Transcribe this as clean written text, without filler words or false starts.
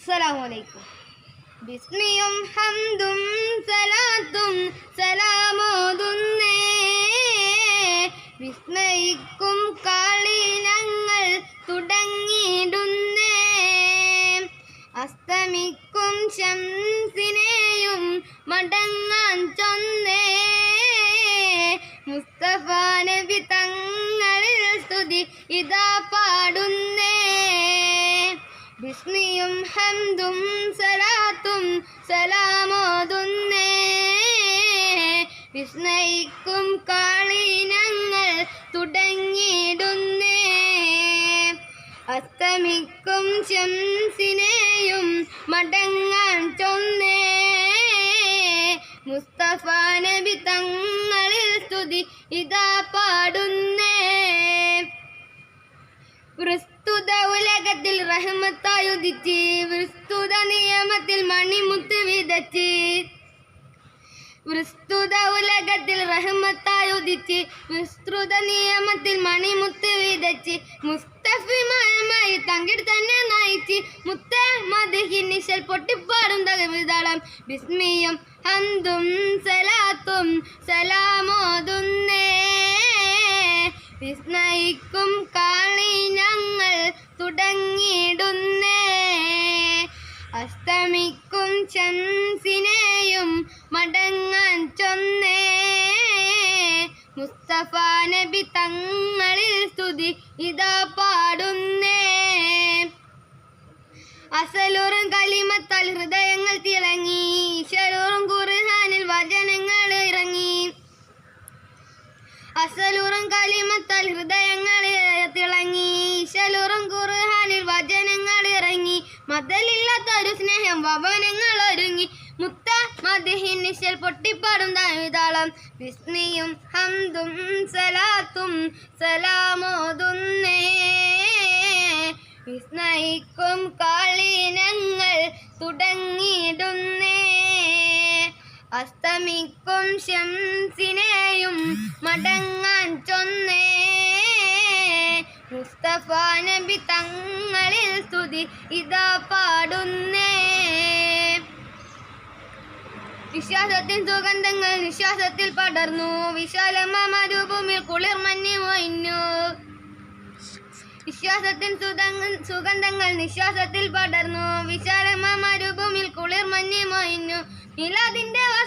അസ്സലാമലൈക്കും. ബിസ്മിയും ഹംദും സലാത്തും സലാമോതുന്നേ, വിസ്മയിക്കും കളിനങ്ങൾ തുടങ്ങിയിടുന്നേ. അസ്തമിക്കും ശംസിനെയും മടങ്ങാൻ ചൊന്നേ, മുസ്തഫ നബി തങ്ങളിൽ സ്തുതി ഇതാ പാടുന്നേ. ബിസ്മിയും ഹംദും സലാത്തും സലാമോതുന്നേ, വിസ്മയിക്കും കളിനങ്ങൾ തുടങ്ങിയിടുന്നേ. അസ്തമിക്കും ശംസിനെയും മടങ്ങാൻ ചൊന്നേ, മുസ്തഫ നബി തങ്ങളിൽ സ്തുതി ഇതാ പാടുന്നേ. പ്രസ്തുത ഉലകത്തിൽ റഹ്മത്തായുദിച്ച്, വിസ്തുത നിയമത്തിൽ മണിമുത്ത് വിതച്ച്. വിസ്തുത ഉലകത്തിൽ റഹ്മത്തായുദിച്ച്, വിസ്തൃത നിയമത്തിൽ മണിമുത്ത് വിതച്ച്. മുസ്തഫിമായി തങ്കിൽ തന്നെ നയിച്ച്, മുത്ത മദ്ഹിനിശൽ പൊട്ടിപ്പാടും തകവിതാളം. ബിസ്മിയും ഹംദും സലാത്തും സലാമോതുന്നേ, വിസ്മയിക്കും കളിനങ്ങൾ തുടങ്ങിയിടുന്നേ. അസ്തമിക്കും ശംസിനെയും മടങ്ങാൻ ചൊന്നേ, മുസ്തഫ നബി തങ്ങളിൽ സ്തുതി ഇതാ പാടുന്നേ. അസലൂറും കലിമത്താൽ ഹൃദയങ്ങൾ തിളങ്ങി, ഈശലൂറും ഖുർആനിൽ വചനങ്ങൾ ഇറങ്ങി. അസലൂറും കലിമത്താൽ ഹൃദയങ്ങൾ തിളങ്ങി, ഈശലൂറും ഖുർആനിൽ വചനങ്ങൾ ഇറങ്ങി. മതലില്ലാത്തൊരു സ്നേഹം ഭവനങ്ങൾ ഒരുങ്ങി, മുത്ത മദ്ഹിനിശൽ പൊട്ടിപ്പാടും താളം. ബിസ്മിയും ഹംദും സലാത്തും സലാമോതുന്നേ, വിസ്മയിക്കും കളിനങ്ങൾ തുടങ്ങിയിടുന്നേ. അസ്തമിക്കും ശംസിനെയും മടങ്ങാൻ ചൊന്നേ, മുസ്തഫ നബി തങ്ങളിൽ സ്തുതി ഇതാ പാടുന്നേ. വിശ്വാസത്തിൻ സുഗന്ധങ്ങൾ നിശ്വാസത്തിൽ പടർന്നു, വിശാലമായ മരുഭൂമിയിൽ കുളിർ മഞ്ഞ് മൊയ്ഞ്ഞു. വിശ്വാസത്തിൻ സുഗന്ധങ്ങൾ നിശ്വാസത്തിൽ പടർന്നു, വിശാലമായ മരുഭൂമിയിൽ കുളിർ മഞ്ഞ് മൊയ്ഞ്ഞു. മിലാദിന്റെ